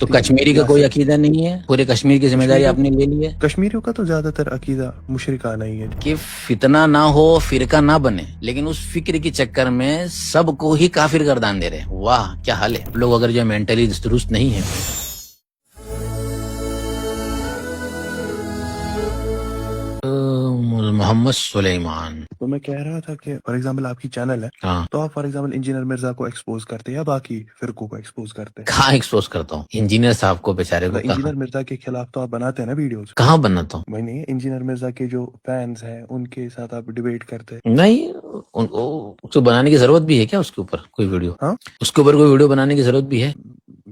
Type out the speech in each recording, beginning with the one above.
تو کشمیری کا کوئی عقیدہ نہیں ہے؟ پورے کشمیر کی ذمہ داری آپ نے لے لی ہے؟ کشمیریوں کا تو زیادہ تر عقیدہ مشرکانہ ہی ہے کہ فتنہ نہ ہو، فرقہ نہ بنے، لیکن اس فکر کے چکر میں سب کو ہی کافر گردان دے رہے ہیں۔ واہ کیا حال ہے لوگ اگر جو مینٹلی درست نہیں ہے۔ محمد سلیمان، تو میں کہہ رہا تھا کہ فار ایگزامپل آپ کی چینل ہے، ہاں تو آپ فار ایگزامپل انجینئر مرزا کو ایکسپوز کرتے ہیں یا باقی فرقوں کو ایکسپوز کرتے ہیں؟ کہاں ایکسپوز کرتا ہوں انجینئر صاحب کو، بیچارے کو؟ کہاں انجینئر مرزا کے خلاف تو آپ بناتے ہیں نا ویڈیوز؟ کہاں بناتا ہوں؟ میں نہیں، انجینئر مرزا کے جو فینس ہیں ان کے ساتھ آپ ڈیبیٹ کرتے ہیں؟ نہیں، اس کو بنانے کی ضرورت بھی ہے کیا؟ اس کے اوپر کوئی ویڈیو، ہاں، اس کے اوپر کوئی ویڈیو بنانے کی ضرورت بھی ہے؟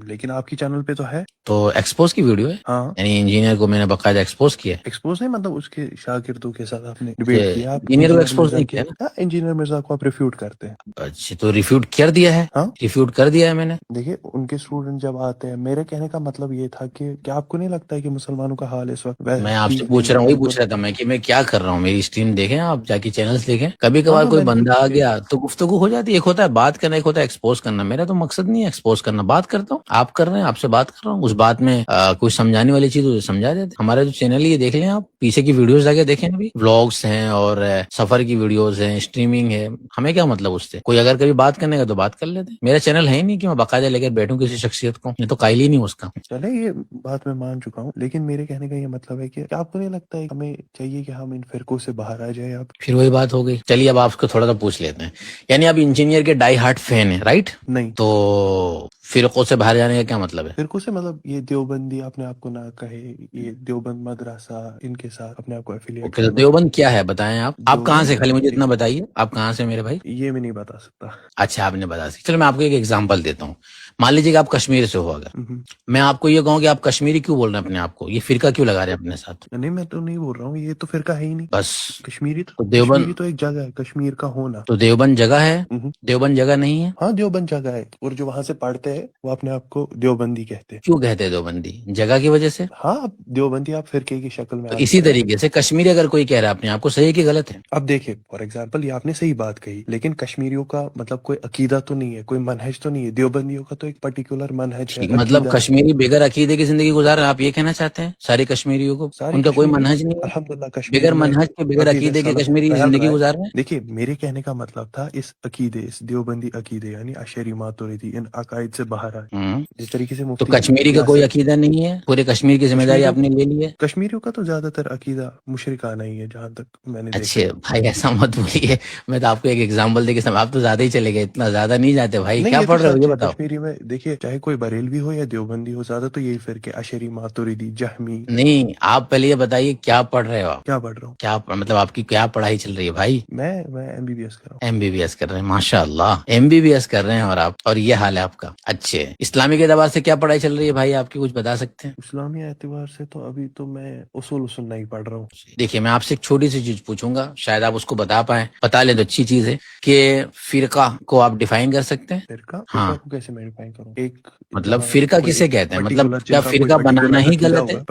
لیکن آپ کی چینل پہ تو ہے۔ تو ایکسپوز کی ویڈیو ہے، ہاں، یعنی انجینئر کو میں نے باقاعدہ ایکسپوز کیا ہے۔ ایکسپوز نہیں، مطلب اس کے شاگردوں کے ساتھ آپ نے ڈیبیٹ کیا۔ آپ انجینئر کو ایکسپوز مرزا نہیں کے، کیا نا؟ ہاں، انجینئر مرزا کو آپ ریفیوٹ کرتے ہیں۔ اچھا تو ریفیوٹ کر دیا ہے؟ ہاں، ریفیوٹ کر دیا ہے میں نے۔ دیکھیے ان کے اسٹوڈنٹ جب آتے ہیں، میرے کہنے کا مطلب یہ تھا کہ کیا آپ کو نہیں لگتا ہے کہ مسلمانوں کا حال اس وقت میں آپ سے ٹھیک پوچھ نہیں رہا ہے؟ ہوں، وہی ان کو پوچھ رہا تھا میں کہ میں کیا کر رہا ہوں۔ میری اسٹریم دیکھیں آپ، جا کے چینلز دیکھیں، کبھی کبھار ہاں کوئی میں نے بندہ آ دیکھے۔ گیا تو گفتگو ہو جاتی ہے۔ ایک ہوتا ہے بات کرنا، ایک ہوتا ہے ایکسپوز کرنا۔ میرا تو مقصد نہیں ہے ایکسپوز کرنا، بات کرتا ہوں، آپ کر رہے ہیں، آپ سے بات کر رہا ہوں، اس بات میں کوئی سمجھانے والی چیز اسے سمجھا دیتے۔ ہمارا جو چینل ہے یہ دیکھ لیں آپ، پیچھے کی ویڈیوز جا کے دیکھیں، ابھی ولاگس ہیں اور سفر کی ویڈیوز ہیں، اسٹریمنگ ہے۔ ہمیں کیا مطلب اس سے؟ کوئی اگر کبھی بات کرنے کا تو بات کر لیتے۔ میرا چینل ہے ہی نہیں کہ میں باقاعدہ لے کر بیٹھوں کسی شخصیت کو، یہ تو قائل ہی نہیں اس کا۔ چلے یہ بات میں مان چکا ہوں، لیکن میرے کہنے کا یہ مطلب ہے کہ کیا آپ کو نہیں لگتا ہے کہ ہمیں چاہیے کہ ہم ان فرقوں سے باہر آ جائیں؟ آپ پھر وہی بات ہو گئی۔ چلیے اب آپ کو تھوڑا سا پوچھ لیتے ہیں، یعنی آپ انجینئر کے ڈائی ہارٹ فین ہیں، رائٹ؟ نہیں، تو فرقوں سے باہر جانے کا کیا مطلب ہے؟ فرقوں سے مطلب یہ دیوبندی اپنے آپ کو نہ کہے، یہ دیوبند مدرسہ، ان کے ساتھ اپنے آپ کو ایفیلیٹ اوکے، تو کرنا۔ دیوبند کیا ہے بتائیں آپ کہاں سے؟ خالی مجھے اتنا دیکھیے بتائیے، آپ کہاں سے میرے بھائی؟ یہ میں نہیں بتا سکتا۔ اچھا آپ نے بتا سکتے، چلو میں آپ کو ایک ایگزامپل دیتا ہوں۔ مان لیجیے کہ آپ کشمیر سے ہو، اگر ہوں، میں آپ کو یہ کہوں کہ آپ کشمیری کیوں بول رہے ہیں اپنے آپ کو، یہ فرقہ کیوں لگا رہے ہیں اپنے ساتھ؟ نہیں میں تو نہیں بول رہا ہوں، یہ تو فرقہ ہے ہی نہیں۔ بس کشمیری تو تو دیوبند، کشمیری تو ایک جگہ ہے، کشمیر کا ہونا۔ تو دیوبند جگہ ہے، ہوں، دیوبند جگہ نہیں ہے؟ ہاں دیوبند جگہ ہے، اور جو وہاں سے پڑھتے ہیں وہ اپنے آپ کو دیوبندی کہتے ہیں۔ کیوں کہتے ہیں دیوبندی؟ جگہ کی وجہ سے؟ ہاں، اب دیوبندی آپ فرقے کی شکل میں تو آ اسی چکا ہے۔ طریقے سے کشمیری اگر کوئی کہہ رہا ہے اپنے آپ کو، صحیح کہ غلط ہے؟ اب دیکھیں فار ایگزامپل یہ آپ نے صحیح بات کہی، لیکن کشمیریوں کا مطلب کوئی عقیدہ تو نہیں ہے، کوئی منہج تو نہیں ہے۔ دیوبندیوں کا تو ایک پرٹیکولر منہج ہے، مطلب عقیدہ ہے۔ کشمیری بغیر عقیدے کی زندگی گزار رہے ہیں، آپ یہ کہنا چاہتے ہیں سارے کشمیریوں کو سارے ان کا کوئی کشمیری منہج نہیں ہے؟ الحمدللہ بغیر کشمیری میں منہج کے، بغیر عقیدہ عقیدے کے سلف کشمیری پھیل زندگی رہا ہے۔ گزار رہے ہیں؟ دیکھیے میرے کہنے کا مطلب تھا اس عقیدے، اس دیوبندی عقیدے یعنی اشعری ماتوریدی، ان عقائد سے باہر آئے۔ جس طریقے سے تو مفتی کشمیری کا کوئی یاسر، عقیدہ نہیں ہے؟ پورے کشمیر کی ذمہ داری کشمیریوں آپ نے لے لی ہے؟ کشمیریوں کا تو زیادہ تر عقیدہ مشرکانہ ہی ہے جہاں تک میں نے دیکھا اچھے ہے۔ بھائی ایسا مت بولیے، میں تو آپ کو ایک ایگزامپل دے کے آپ تو زیادہ ہی چلے گئے، اتنا زیادہ نہیں جاتے بھائی۔ نہیں کیا یہ تو پڑھ رہے ہو یہ سچ ہے، بتاؤ؟ کشمیری میں دیکھیے چاہے کوئی بریلوی ہو یا دیوبندی ہو، زیادہ تو یہی فرقے اشعری ماتوریدی جہمی۔ نہیں آپ پہلے یہ بتائیے کیا پڑھ رہے ہو آپ؟ کیا پڑھ رہا ہوں کیا مطلب آپ کی کیا پڑھائی چل رہی ہے بھائی؟ میں MBBS کر رہا ہوں۔ ایم بی بی ایس کر رہے ہیں، ماشاء اللہ MBBS کر رہے ہیں، اور آپ، اور یہ حال ہے آپ کا۔ اچھے اسلامی کے اعتبار سے کیا پڑھائی چل رہی ہے بھائی آپ کی، کچھ بتا سکتے ہیں؟ اسلامی اعتبار سے تو ابھی تو میں اصول نہیں پڑھ رہا ہوں۔ دیکھیے میں آپ سے ایک چھوٹی سی چیز پوچھوں گا، شاید آپ اس کو بتا پائیں، بتا لیں تو اچھی چیز ہے، کہ فرقہ کو آپ ڈیفائن کر سکتے ہیں؟ فرقہ ہاں کو کیسے میں ڈیفائن کروں؟ ایک مطلب جہاں فرقہ کوئی کسے ایک کہتے ہیں؟ مطلب پرٹیکولر کیا جن کا کوئی فرقہ بنانا پرٹیکولر ہی عقیدہ غلط ہے؟ ہوگا،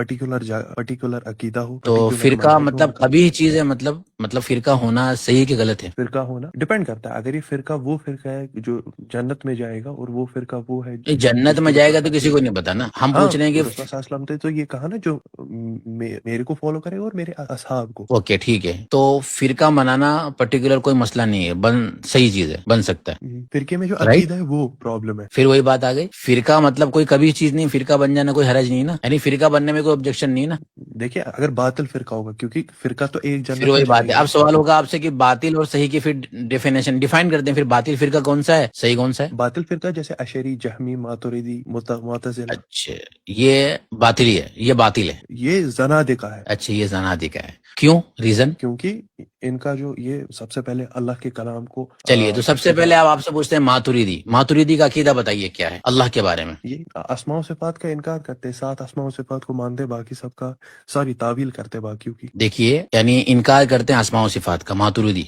پرٹیکولر عقیدہ ہو، تو پرٹیکولر فرقہ منہج ہو مطلب ان کا۔ ابھی چیز ہے، مطلب فرقہ ہونا صحیح کہ غلط ہے؟ فرقہ ہونا ڈیپینڈ کرتا ہے، اگر یہ فرقہ وہ فرقہ ہے جو جنت میں جائے گا، اور وہ فرقہ وہ ہے یہ جو جنت جس میں کے جائے اوپر گا تو کسی کو نہیں پتا نا، ہم ہاں پوچھ رہے ہیں کہ رسول صلی اللہ علیہ وسلم نے تو یہ کہا نا، جو میرے کو فالو کرے گا اور میرے اصحاب کو۔ اوکے ٹھیک ہے، تو فرقہ بنانا پرٹیکولر کوئی مسئلہ نہیں ہے، صحیح چیز ہے، بن سکتا ہے، فرقے میں جو رائٹ؟ عقیدہ ہے وہ پرابلم ہے۔ پھر وہی بات آ گئی، فرقہ مطلب کوئی کبھی چیز نہیں، فرقہ بن جانا کوئی حرج نہیں نا، یعنی فرقہ بننے میں کوئی آبجیکشن نہیں نا؟ دیکھیے اگر باطل فرقہ ہوگا، کیونکہ فرقہ تو ایک پھر جنت میں وہی بات جائے ہے، گا۔ اب سوال ہوگا آپ سے کہ باطل اور صحیح کی پھر ڈیفینیشن کرتے ہیں، پھر باطل فرقہ کون سا ہے، صحیح کون سا ہے؟ باطل فرقہ جیسے اشعری، جہمی، ماتوریدی، معتزلہ، اچھا یہ باطل ہے، یہ باطل ہے؟ یہ زنادقہ ہے، اچھا یہ زنادقہ ہے، کیوں؟ ریزن؟ کیونکہ ان کا جو یہ سب سے پہلے اللہ کے کلام کو چلیے تو سب سے پہلے آپ سے پوچھتے ہیں ماتوریدی کا عقیدہ بتائیے کیا ہے اللہ کے بارے میں؟ یہ اسماء و صفات کا انکار کرتے ہیں، 7 اسماء و صفات کو مانتے، باقی سب کا ساری تعویل کرتے، باقیوں کی دیکھیے یعنی انکار کرتے ہیں اسماء و صفات کا ماتوریدی؟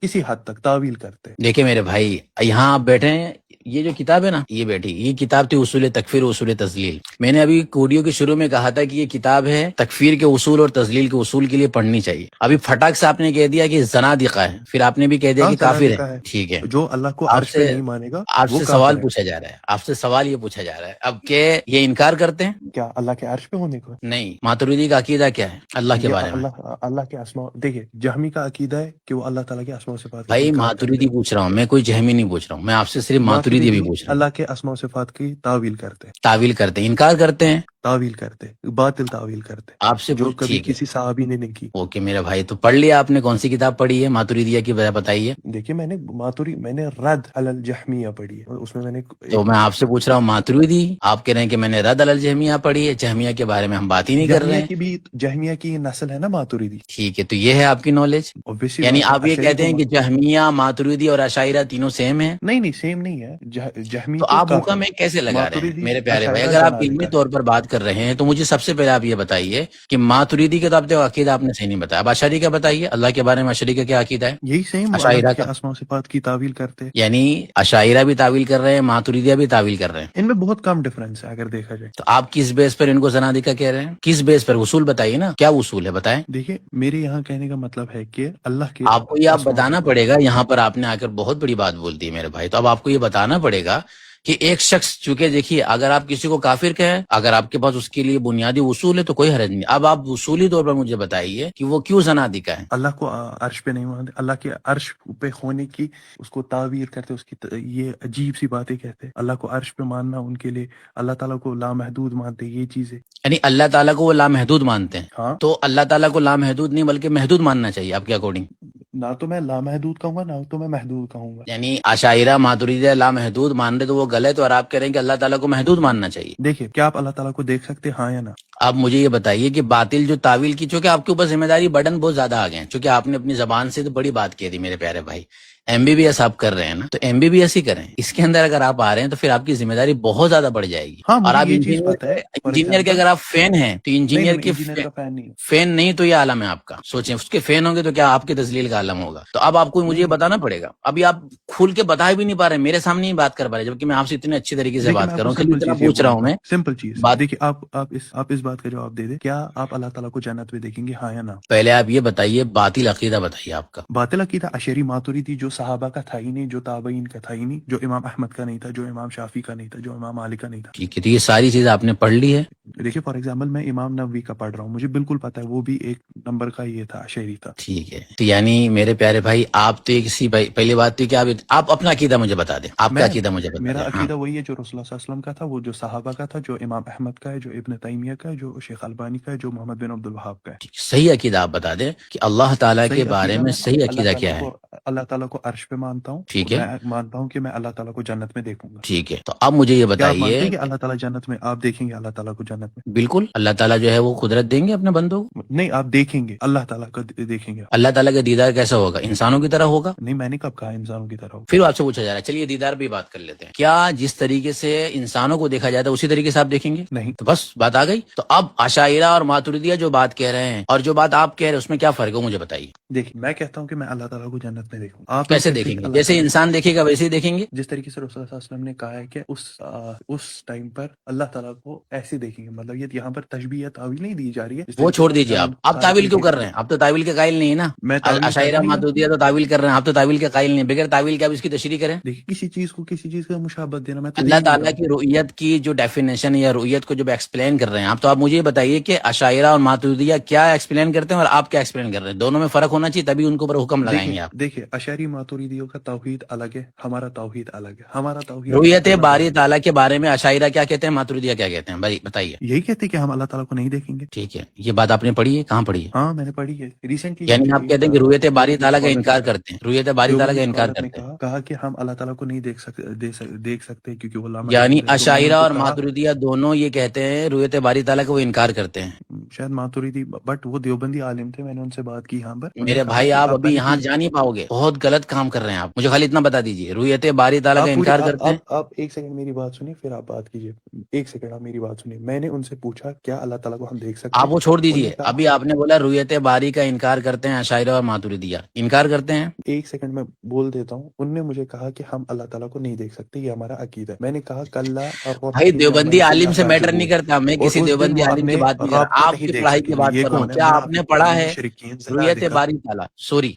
کسی حد تک تعویل کرتے۔ دیکھیں میرے بھائی، یہاں آپ بیٹھے ہیں، یہ جو کتاب ہے نا، یہ بیٹھی، یہ کتاب تھی اصول تکفیر و اصول تذلیل۔ میں نے ابھی کوڈیو کے شروع میں کہا تھا کہ یہ کتاب ہے تکفیر کے اصول اور تذلیل کے اصول کے لیے پڑھنی چاہیے. ابھی فٹاک سے آپ نے کہہ دیا کہ زنادقہ ہے, پھر آپ نے بھی کہہ دیا ہاں کہ کافر زنادقہ ہے. ہے، ٹھیک ہے, جو اللہ کو آپ عرش پہ سے نہیں مانے گا آپ وہ سے کافر سوال ہے. پوچھا جا رہا ہے, آپ سے سوال یہ پوچھا جا رہا ہے اب کہ یہ انکار کرتے ہیں. کیا اللہ کے عرش پہ ہونے کو؟ نہیں, ماتریدی کا عقیدہ کیا ہے اللہ کے یہ بارے میں؟ اللہ کے اسماء، دیکھیے جہمی کا عقیدہ ہے کہ وہ اللہ تعالیٰ کے اسماء و صفات کا بھائی انکار کرتے ماتریدی ہیں. پوچھ رہا ہوں میں, کوئی جہمی نہیں پوچھ رہا ہوں میں آپ سے, صرف ماتریدی بھی ماتریدی پوچھ رہا ہوں. اللہ کے اسماء و صفات کی تعویل کرتے ہیں، تعویل کرتے ہیں, انکار کرتے ہیں. تعویل کرتے ہیں، باطل تعویل کرتے ہیں، آپ سے جو پوچھ, کبھی ٹھیک ہے, کسی صحابی نے نہیں کی. اوکے میرا بھائی, تو پڑھ لیا آپ نے, کون سی کتاب پڑھی ہے ماتریدیہ کی بتائیے. دیکھیے میں نے رد علی الجہمیہ پڑھی ہے، اس میں نے تو میں آپ سے پوچھ رہا ہوں ماتریدی, آپ کہہ رہے ہیں کہ میں نے رد علی الجہمیہ پڑھی ہے, جہمیہ کے بارے میں ہم بات ہی نہیں کر رہے ہیں. جہمیہ کی نسل ہے نا ماتریدی. ٹھیک ہے, تو یہ ہے آپ کی نالج, Obvious سی یعنی بات ہے، آپ یہ اشعری کہتے ہیں کہ جہمیہ, ماتریدی اور اشاعرہ تینوں سیم ہیں. نہیں سیم نہیں ہے. جہمی تو تو آپ کافر، حکم ایک کیسے لگا رہے ہیں ماتریدی میرے پیارے بھائی؟ اشاعرہ اگر آپ علمی زنادقہ. طور پر بات کر رہے ہیں تو مجھے سب سے پہلے آپ یہ بتائیے کہ ماتریدی کا تو آپ عقیدہ آپ نے صحیح نہیں بتایا. اب اشعری کا بتائیے, اللہ کے بارے میں اشعری کا کیا عقیدہ ہے؟ یہی سیم اللہ اشاعرہ کے کا, اسماء و صفات کی تعویل کرتے ہیں. یعنی اشاعرہ بھی تعویل کر رہے ہیں, ماتریدیہ بھی تعویل کر رہے ہیں. ان میں بہت کم ڈفرنس ہے اگر دیکھا جائے. تو آپ کس بیس پر ان کو زنادقہ کہہ رہے ہیں؟ کس بیس پر؟ اصول بتائیے نا, کیا اصول ہے بتائیں. دیکھیے میرے یہاں کہنے کا مطلب ہے کہ اللہ کے آپ کو یہ آپ اسماء و بتانا صفات. پڑے گا, یہاں پر آپ نے آ کر بہت بڑی بات بول دی میرے بھائی. تو اب آپ کو یہ بتانا پڑے گا کہ ایک شخص, چونکہ دیکھیے اگر آپ کسی کو کافر کہیں, اگر آپ کے پاس اس کے لیے بنیادی اصول ہے تو کوئی حرج نہیں. اب آپ اصولی طور پر مجھے بتائیے کہ وہ کیوں زنادقہ ہے. اللہ کو عرش پہ نہیں مانتے، اللہ کے عرش پہ ہونے کی اس کو تعویر کرتے، اس کی یہ عجیب سی باتیں کہتے. اللہ کو عرش پہ ماننا ان کے لیے، اللہ تعالیٰ کو لامحدود مانتے، یہ چیزیں. یعنی اللہ تعالیٰ کو وہ لامحدود مانتے ہیں. ہاں، تو اللہ تعالیٰ کو لامحدود نہیں بلکہ محدود ماننا چاہیے آپ کے اکارڈنگ. نہ تو میں لامحدود کہوں گا، نہ تو میں محدود کہوں گا. یعنی اشاعرہ ماتریدیہ لامحدود مان رہے تو وہ غلط ہے, اور آپ کہہ رہے ہیں کہ اللہ تعالیٰ کو محدود ماننا چاہیے. دیکھیے کیا آپ اللہ تعالیٰ کو دیکھ سکتے، ہاں یا نہ؟ آپ مجھے یہ بتائیے کہ باطل جو تعویل کی, چونکہ آپ کے اوپر ذمہ داری برڈن بہت زیادہ آ گئے ہیں, چونکہ آپ نے اپنی زبان سے تو بڑی بات کہہ دی میرے پیارے بھائی. MBBS آپ کر رہے ہیں نا, تو MBBS ہی کریں. اس کے اندر اگر آپ آ رہے ہیں تو پھر آپ کی ذمہ داری بہت زیادہ بڑھ جائے گی. ہاں، اور مجھے آپ یہ چیز پتہ ہے. انجینئر کے اگر آپ فین ہیں تو انجینئر کے انجینئر کا فین نہیں ہوں. فین نہیں تو یہ عالم ہے آپ کا. سوچیں اس کے فین ہوں گے تو کیا آپ کے تذلیل کا عالم ہوگا. تو اب آپ کو مجھے یہ بتانا پڑے گا. ابھی آپ کھول کے بتا بھی نہیں پا رہے, میرے سامنے ہی بات کر پا رہے, جبکہ میں آپ سے اتنے اچھی طریقے سے بات کر رہا ہوں, اتنا پوچھ رہا ہوں میں. سمپل چیز بات دیکھیے، آپ اس بات کا جواب دے دیں، کیا آپ اللہ تعالیٰ کو جنت میں دیکھیں گے، ہاں یا نہ؟ پہلے آپ یہ بتائیے, باطل عقیدہ بتائیے آپ کا. باطل عقیدہ اشعری ماتریدی جو صحابہ کا تھا ہی نہیں، جو تابعین کا تھا ہی نہیں، جو امام احمد کا نہیں تھا، جو امام شافی کا نہیں تھا، جو امام مالک کا نہیں تھا. ٹھیک ہے, تو یہ ساری چیز آپ نے پڑھ لی ہے. دیکھیے فار ایگزامپل میں امام نووی کا پڑھ رہا ہوں، مجھے بالکل پتا ہے وہ بھی ایک نمبر کا یہ تھا، اشعری تھا. ٹھیک ہے, تو یعنی میرے پیارے بھائی آپ تو کسی پہلی بات تو کہ آپ اپنا عقیدہ مجھے بتا دیں, آپ کا عقیدہ مجھے بتا میرا دیں. عقیدہ وہی ہے جو رسول اللہ صلی اللہ علیہ وسلم کا تھا، وہ جو صحابہ کا تھا، جو امام احمد کا ہے، جو ابن تیمیہ کا ہے، جو شیخ البانی کا ہے، جو محمد بن عبد الوہاب کا ہے. صحیح عقیدہ آپ بتا دیں کہ اللہ تعالیٰ کے بارے میں صحیح عقیدہ کیا ہے. اللہ تعالیٰ کو عرش پہ مانتا ہوں. ٹھیک ہے, میں مانتا ہوں کہ میں اللہ تعالیٰ کو جنت میں دیکھوں گا. ٹھیک ہے, تو اب مجھے یہ کیا آپ مانتے بتائیے ہیں کہ اللہ تعالیٰ جنت میں آپ دیکھیں گے اللہ تعالیٰ کو جنت میں؟ بالکل اللہ تعالیٰ جو ہے وہ قدرت دیں گے اپنے بندوں کو. نہیں، آپ دیکھیں گے اللہ تعالیٰ کو دیکھیں گے. اللہ تعالیٰ کا دیدار کیسا ہوگا؟ انسانوں کی طرح ہوگا. نہیں، میں نے کب کہا انسانوں کی طرح ہوگا؟ پھر آپ سے پوچھا جا رہا ہے, چلیے دیدار بھی بات کر لیتے ہیں. کیا جس طریقے سے انسانوں کو دیکھا جاتا ہے اسی طریقے سے آپ دیکھیں گے؟ نہیں. تو بس بات آ گئی. تو اب اشاعرہ اور ماتریدیہ جو بات کہہ رہے ہیں اور جو بات آپ کہہ رہے ہیں اس میں کیا فرق ہے مجھے بتائیے. دیکھیے میں کہتا ہوں کہ میں اللہ تعالیٰ کو جنت میں دیکھوں. آپ کیسے دیکھیں گے؟ جیسے انسان دیکھے گا ویسے ہی دیکھیں گے. جس طریقے سے رسول اللہ صلی اللہ علیہ وسلم نے کہا ہے کہ اس ٹائم پر اللہ تعالیٰ کو ایسے دیکھیں گے، مطلب یہ یہاں پر تشبیہ یا تعویل نہیں دی جا رہی ہے. وہ چھوڑ دیجیے, آپ تعویل کیوں کر رہے ہیں؟ آپ تو تعویل کے قائل نہیں ہے نا. اشاعرہ ماتریدیہ تو تعویل کر رہے ہیں, آپ تو تعویل کے قائل نہیں. بغیر تعویل کے آپ اس کی تشریح کریں. دیکھیے کسی چیز کو کسی چیز کا مشابہت دینا، میں اللہ تعالیٰ کی رؤیت کی جو ڈیفینیشن یا رؤیت کو جب ایکسپلین کر رہے ہیں آپ, تو آپ مجھے یہ بتائیے کہ اشاعرہ اور ماتریدیہ کیا ایکسپلین کرتے ہیں اور آپ کیا ایکسپلین کر رہے ہیں. دونوں میں فرق ہونا چاہیے, تبھی ان کے اوپر حکم لگائیں گے آپ. دیکھیے اشعری ماتریدیوں کا توحید الگ ہے، ہمارا توحید الگ ہے. ہمارا توحید رؤیت باری تعالیٰ کے بارے میں اشاعرہ کیا کہتے ہیں, ماتریدیہ کیا کہتے ہیں بھائی بتائیے. یہی کہتے ہیں کہ ہم اللہ تعالیٰ کو نہیں دیکھیں گے. ٹھیک ہے, یہ بات آپ نے پڑھی ہے؟ کہاں پڑھی ہے؟ ہاں میں نے پڑھی ہے ریسنٹلی. یعنی آپ کہتے ہیں کہ رؤیت باری تعالیٰ کا انکار کرتے ہیں, رؤیت باری تعالیٰ کا انکار کرتے ہیں. کہا کہ ہم اللہ تعالیٰ کو نہیں دیکھ سکتے کیونکہ وہ لامحدود یعنی ہے. اشاعرہ اور ماتریدیہ دونوں یہ کہتے ہیں رؤیت باری تعالیٰ کا وہ انکار کرتے ہیں. شاید ماتریدی، بٹ وہ دیوبندی عالم تھے، میں نے ان سے بات کی یہاں پر. میرے بھائی آپ ابھی یہاں جا نہیں پاؤ گے, بہت غلط کام کر رہے ہیں آپ. مجھے خالی اتنا بتا دیجیے, رؤیت باری تعالیٰ کا انکار کرتے ہیں. آپ ایک سیکنڈ میری بات سنیے پھر آپ بات کیجیے. ایک سیکنڈ آپ میری بات سنیے. میں نے ان سے پوچھا کیا اللہ تعالیٰ کو ہم دیکھ سکتے ہیں؟ آپ وہ چھوڑ دیجیے, ابھی آپ نے بولا رؤیت باری کا انکار کرتے ہیں اشاعرہ اور ماتریدیہ, انکار کرتے ہیں. ایک سیکنڈ میں بول دیتا ہوں. ان نے مجھے کہا کہ ہم اللہ تعالیٰ کو نہیں دیکھ سکتے، یہ ہمارا عقیدہ ہے. میں نے کہا کلّا، اور بھائی دیوبندی عالم سے میٹر نہیں کرتا, میں کسی دیوبندی عالم کی بات نہیں کر رہا. آپ کی دیکھ پڑھائی کی سکیں. بات یہ کر رہا ہوں. کون ہے؟ کیا میں آپ آپ نے کو پڑھا ہے مشرکین ذرا رویت دکھا. باری تعالیٰ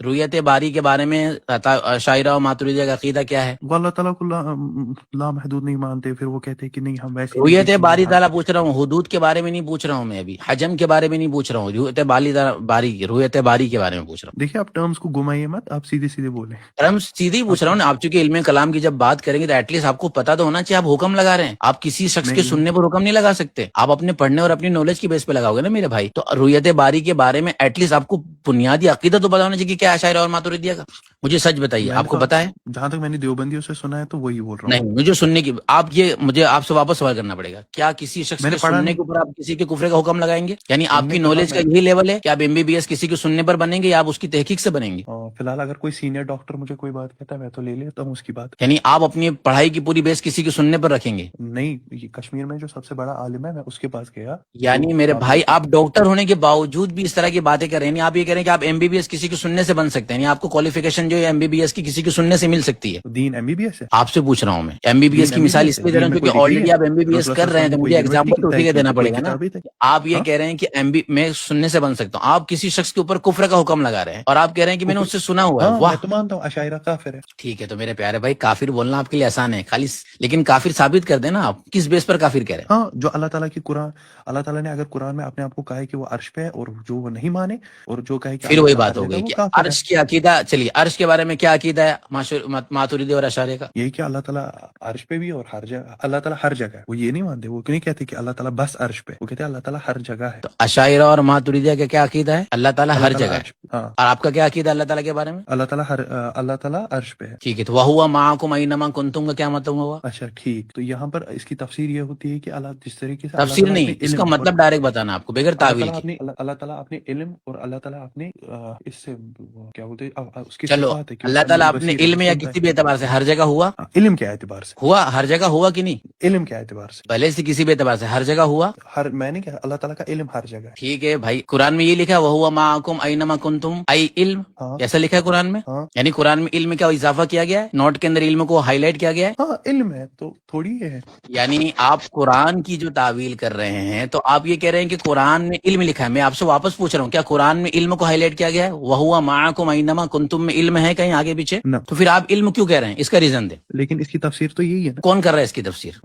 رویت باری کے بارے میں عشاعرہ اور ماتریدیہ کا عقیدہ کیا ہے؟ وہ اللہ تعالیٰ کو لامحدود نہیں مانتے, پھر وہ کہتے ہیں کہ نہیں ہم ویسے نہیں رویت دیکھیں گے. باری تعالیٰ پوچھ رہا ہوں, حدود کے بارے میں نہیں پوچھ رہا ہوں میں, ابھی حجم کے بارے میں نہیں پوچھ رہا ہوں, رویت باری کے بارے میں پوچھ رہا ہوں. دیکھیے آپ ٹرمز کو گھمائیے مت, آپ سیدھے سیدھے بولیں. ہم سیدھی پوچھ رہا ہوں نا, آپ چونکہ علم کلام کی جب بات کریں گے تو ایٹ لیسٹ آپ کو پتا تو ہونا چاہیے آپ حکم لگا رہے ہیں. آپ کسی شخص کے سننے پر حکم نہیں لگا سکتے, آپ اپنے پڑھنے اور اپنی نالج کی بیس پہ لگاؤ گے نا میرے بھائی. تو رویت باری کے بارے میں ایٹ لیسٹ آپ کو بنیادی عقیدہ تو پتا ہونا چاہیے کہ کیا عشاعرہ اور ماتریدیہ کا. مجھے سچ بتائیے, میں آپ نے کو تو پتا ہے؟ جہاں تک میں نے دیوبندیوں سے سنا ہے تو وہی بول رہا ہوں. نہیں, مجھے سننے کی مجھے آپ سے واپس سوال کرنا پڑے گا. کیا کسی شخص میں نے کے پڑھا سننے نہیں. کے اوپر آپ کسی کے کفر کا حکم لگائیں گے؟ یعنی آپ تم کی نے کہا نالج کا میں یہی لیول ہے کہ آپ MBBS کسی کے سننے پر بنیں گے یا آپ اس کی تحقیق سے بنیں گے؟ فی الحال اگر کوئی سینئر ڈاکٹر مجھے کوئی بات کہتا ہے میں تو لے لیتا ہوں اس کی بات. یعنی آپ اپنی پڑھائی کی پوری بیس کسی کے سننے پر رکھیں گے؟ نہیں, یہ کشمیر میں جو سب سے بڑا عالم ہے میں اس کے پاس گیا. یعنی میرے بھائی آپ ڈاکٹر ہونے کے باوجود بھی اس طرح کی باتیں کر رہے ہیں. آپ یہ کہہ رہے ہیں کہ آپ MBBS کسی کے سننے سے بن سکتے ہیں, یعنی آپ کو کوالیفیکیشن جو ہے MBBS کی کسی کے سننے سے مل سکتی ہے. دین MBBS ہے. آپ سے پوچھ رہا ہوں میں, MBBS کی مثال اس لیے دے رہا ہوں کیونکہ آلریڈی آپ MBBS کر رہے ہیں, تو مجھے ایگزامپل تو اسی کا دینا پڑے گا نا. آپ یہ کہہ رہے ہیں کہ میں سننے سے بن سکتا ہوں, آپ کسی شخص کے اوپر کفر کا حکم لگا رہے ہیں اور آپ کہہ رہے ہیں کہ میں نے اس سے سنا ہوا ہے. میں واہ, تو مانتا ہوں عشاعرہ کافر ہے. ٹھیک ہے, تو میرے پیارے بھائی کافر بولنا آپ کے لیے آسان ہے خالی, لیکن کافر ثابت کر دینا آپ کس بیس پر کافر کہہ رہے ہیں. ہاں, جو اللہ تعالیٰ کی قرآن, اللہ تعالیٰ نے اگر قرآن میں اپنے آپ کو کہا ہے کہ وہ عرش پہ ہے, اور جو وہ نہیں مانے اور جو کہے کہ پھر اللہ وہی تعالیٰ بات ہر ہو جگہ, گئی وہ کہ کافر ہے. عرش کی عقیدہ. چلیے عرش کے بارے میں کیا عقیدہ ہے ماتریدی اور اشعری کا؟ یہی کہ اللہ تعالیٰ عرش پہ بھی اور ہر جگہ, اللہ تعالیٰ ہر جگہ ہے. وہ یہ نہیں مانتے, وہ نہیں کہتے کہ اللہ تعالیٰ بس عرش پہ, وہ کہتے ہیں اللہ تعالیٰ ہر جگہ ہے. تو اشاعرہ اور ماتریدیہ کا کیا عقیدہ ہے؟ اللہ تعالیٰ ہر جگہ ہے. ہاں, اور آپ کا کیا عقیدہ اللہ تعالیٰ کے بارے میں؟ اللہ تعالیٰ عرش پہ ہے. ٹھیک ہے, تو وَهُوَ مَعَكُمْ أَيْنَمَا كُنْتُمْ کا کیا مطلب ہوا؟ اچھا ٹھیک, تو یہاں پر اس کی تفسیر یہ ہوتی ہے کہ اللہ جس طریقے سے اللہ تفسیر تعالیٰ نہیں, اپنے اس کا علم مطلب ڈائریکٹ بتانا آپ کو بغیر تعویل کی. اللہ تعالیٰ اپنے علم اور اللہ تعالیٰ اپنے اس سے کیا ہوتے ہیں اس کی چلو, صفات ہے کہ اللہ تعالیٰ اپنے علم یا کسی بھی اعتبار سے ہر جگہ ہوا, علم کے اعتبار سے ہوا ہر جگہ ہوا کہ نہیں؟ علم کے اعتبار سے پہلے سے کسی بھی اعتبار سے ہر جگہ ہوا. میں نے کہا اللہ تعالیٰ کا علم ہر جگہ ہے. ٹھیک ہے بھائی, قرآن میں یہ لکھا ہے وَهُوَ مَعَكُمْ أَيْنَمَا كُنْتُمْ ای علم, ایسا لکھا ہے قرآن میں. یعنی قرآن میں علم کا اضافہ کیا گیا ہے, نوٹ کے اندر علم کو ہائی لائٹ کیا گیا ہے. ہاں, علم ہے تو تھوڑی یہ ہے. یعنی آپ قرآن کی جو تعویل کر رہے ہیں تو آپ یہ کہہ رہے ہیں کہ قرآن میں علم لکھا ہے. میں آپ سے واپس پوچھ رہا ہوں, کیا قرآن میں علم کو ہائی لائٹ کیا گیا ہے؟ وَهُوَ مَعَكُمْ أَيْنَمَا كُنْتُمْ میں علم ہے کہیں آگے پیچھے؟ تو پھر آپ علم کیوں کہہ رہے ہیں, اس کا ریزن دیں. لیکن اس کی تفسیر تو یہی ہے نا. کون کر رہا ہے اس کی تفسیر؟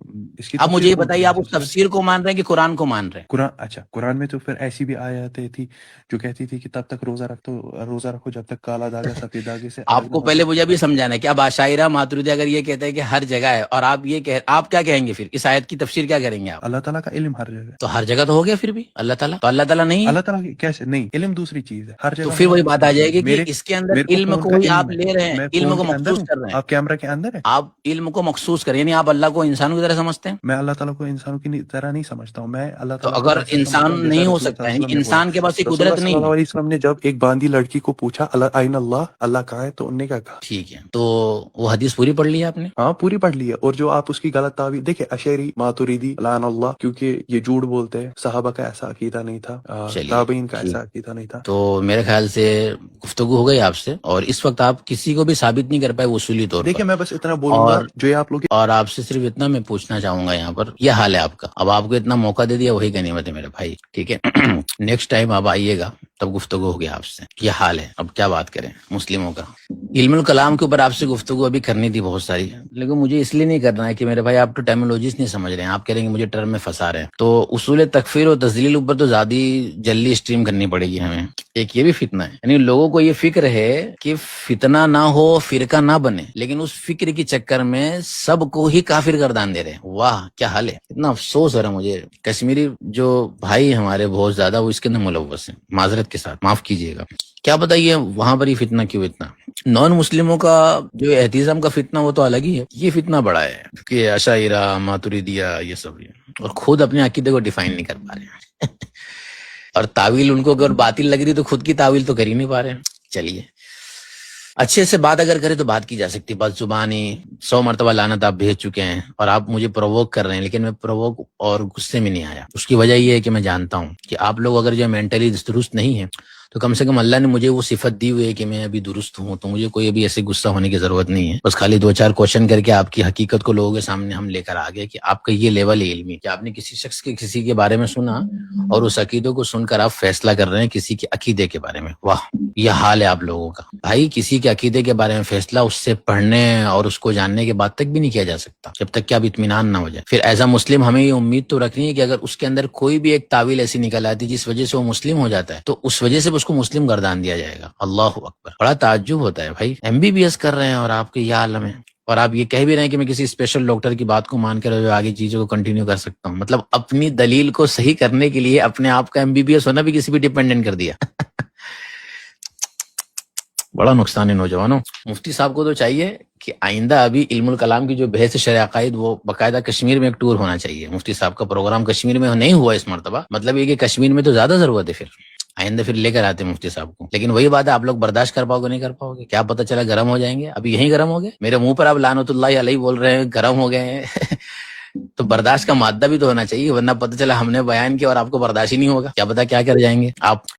اب مجھے یہ بتائیے, آپ اس تفسیر کو مان رہے ہیں کہ قرآن کو مان رہے ہیں؟ قرآن, اچھا قرآن میں تو پھر ایسی بھی آیاتیں تھی جو کہتی تھی کہ تب تک روزہ رکھو جب تک کالا داغا سفید داغے سے. آپ کو پہلے مجھے بھی سمجھانا ہے کہ اب عشاعرہ ماتریدی اگر یہ کہتے ہیں کہ ہر جگہ ہے, اور آپ کیا کہیں گے پھر اس آیت کی تفسیر کیا کریں گے آپ؟ اللہ تعالیٰ کا علم ہر جگہ ہے. تو ہر جگہ تو ہو گیا پھر بھی اللہ تعالیٰ, تو اللہ تعالیٰ نہیں, اللہ تعالیٰ کیسے نہیں, علم دوسری چیز ہے ہر جگہ. تو پھر وہی بات آ جائے گی کہ اس کے اندر علم کو ہی آپ لے رہے ہیں, علم کو مخصوص کر رہے ہیں. آپ کیمرہ کے اندر ہے, آپ علم کو مخصوص کریں, یعنی آپ اللہ کو انسانوں کی طرح سمجھتے ہیں. میں اللہ تعالیٰ کو انسانوں کی طرح نہیں سمجھتا ہوں. میں اللہ تو تعالیٰ اگر انسان نہیں ہو سکتا ہے, انسان کے پاس یہ قدرت نہیں. صلی اللہ علیہ وسلم نے جب ایک باندھی لڑکی کو پوچھا آئین اللہ کہاں ہے, تو انہوں نے کیا کہا؟ ٹھیک ہے, تو وہ حدیث پوری پڑھ لی ہے آپ نے؟ ہاں پوری پڑھ لی ہے. اور جو آپ اس کی غلط تعویل دیکھیں, اشعری ماتریدی لعن اللہ, کیونکہ یہ جھوٹ بولتے ہیں, صحابہ کا ایسا عقیدہ نہیں تھا, تابعین کا ایسا عقیدہ نہیں تھا. تو میرے خیال سے گفتگو ہو گئی آپ سے, اور اس وقت آپ کسی کو بھی ثابت نہیں کر پائے اصولی طور پر. دیکھیں میں بس اتنا بولوں گا جو یہ آپ لوگ, اور آپ سے صرف اتنا میں پوچھنا چاہوں گا یہاں پر, یہ حال ہے آپ کا, اب آپ کو اتنا موقع دے دیا, وہی غنیمت ہے میرے بھائی. ٹھیک ہے, نیکسٹ ٹائم آپ آئیے گا تب گفتگو ہوگی آپ سے. یہ حال ہے, اب کیا بات کریں مسلموں کا. علم الکلام کے اوپر آپ سے گفتگو ابھی کرنی تھی بہت ساری, لیکن مجھے اس لیے نہیں کرنا ہے کہ میرے بھائی آپ تو ٹرمینالوجیز نہیں سمجھ رہے ہیں, آپ کہہ رہے ہیں کہ مجھے ٹرم میں پھنسا رہے ہیں. تو اصول تکفیر اور تذلیل اوپر تو زیادہ جلدی اسٹریم کرنی پڑے گی ہمیں. ایک یہ بھی فتنہ ہے, یعنی لوگوں کو یہ فکر ہے کہ فتنہ نہ ہو, فرقہ نہ بنے, لیکن اس فکر کے چکر میں سب کو ہی کافر گردان دے رہے ہیں. واہ کیا حال ہے, اتنا افسوس ہو رہا ہے مجھے. کشمیری جو بھائی ہمارے بہت زیادہ وہ اس کے اندر ملوث ہیں, معذرت کے ساتھ معاف کیجیے گا. کیا بتائیے وہاں پر یہ فتنہ کیوں اتنا؟ نان مسلموں کا جو احتجام کا فتنہ وہ تو الگ ہی ہے, یہ فتنہ بڑا ہے کہ اشاعرہ ماتریدیہ یہ سب, اور خود اپنے عقیدے کو ڈیفائن نہیں کر پا رہے ہیں. اور تعویل ان کو اگر باطل لگ رہی تو خود کی تعویل تو کر ہی نہیں پا رہے. چلیے اچھے سے بات اگر کرے تو بات کی جا سکتی, بس زبانی 100 مرتبہ لعنت آپ بھیج چکے ہیں اور آپ مجھے پرووک کر رہے ہیں, لیکن میں پرووک اور غصے میں نہیں آیا. اس کی وجہ یہ ہے کہ میں جانتا ہوں کہ آپ لوگ اگر جو مینٹلی درست نہیں ہیں تو کم سے کم اللہ نے مجھے وہ صفت دی ہوئی ہے کہ میں ابھی درست ہوں، تو مجھے کوئی ابھی ایسے غصہ ہونے کی ضرورت نہیں ہے. بس خالی 2-4 کوشچن کر کے آپ کی حقیقت کو لوگوں کے سامنے ہم لے کر آ گئے کہ آپ کا یہ لیول ہے علمی کہ آپ نے کسی شخص کے کسی کے بارے میں سنا اور اس عقیدے کو سن کر آپ فیصلہ کر رہے ہیں کسی کے عقیدے کے بارے میں. واہ، یہ حال ہے آپ لوگوں کا. بھائی کسی کے عقیدے کے بارے میں فیصلہ اس سے پڑھنے اور اس کو جاننے کے بعد تک بھی نہیں کیا جا سکتا جب تک کہ آپ اطمینان نہ ہو جائے. پھر ایز اے مسلم ہمیں یہ امید تو رکھنی ہے کہ اگر اس کے اندر کوئی بھی ایک تعویل ایسی نکل آتی جس وجہ سے وہ مسلم ہو جاتا ہے تو اس وجہ سے اس کو مسلم گردان دیا جائے گا. اللہ اکبر. بڑا تعجب ہوتا ہے بھائی، MBBS کر رہے ہیں اور آپ کے یہ عالم ہے، اور آپ یہ کہہ بھی رہے ہیں کہ میں کسی اسپیشل ڈاکٹر کی بات کو مان کر آگے چیزوں کو کنٹینیو کر سکتا ہوں. مطلب اپنی دلیل کو صحیح کرنے کے لیے اپنے آپ کا MBBS ہونا بھی کسی بھی ڈیپینڈنٹ کر دیا. بڑا نقصان ہے نوجوانوں. مفتی صاحب کو تو چاہیے کہ آئندہ ابھی علم الکلام کی جو بحث شرع عقائد وہ باقاعدہ کشمیر میں ایک ٹور ہونا چاہیے. مفتی صاحب کا پروگرام کشمیر میں نہیں ہوا اس مرتبہ، مطلب یہ کہ کشمیر میں تو زیادہ ضرورت ہے. پھر آئندہ پھر لے کر آتے مفتی صاحب کو. لیکن وہی بات ہے، آپ لوگ برداشت کر پاؤ گے نہیں کر پاؤ گے، کیا پتہ چلا گرم ہو جائیں گے. ابھی یہیں گرم ہو گئے میرے منہ پر، آپ لعنت اللہ علیہ بول رہے ہیں گرم ہو گئے ہیں. تو برداشت کا مادہ بھی تو ہونا چاہیے، ورنہ پتہ چلا ہم نے بیان کیا اور آپ کو برداشت ہی نہیں ہوگا، کیا پتا کیا کر جائیں گے آپ.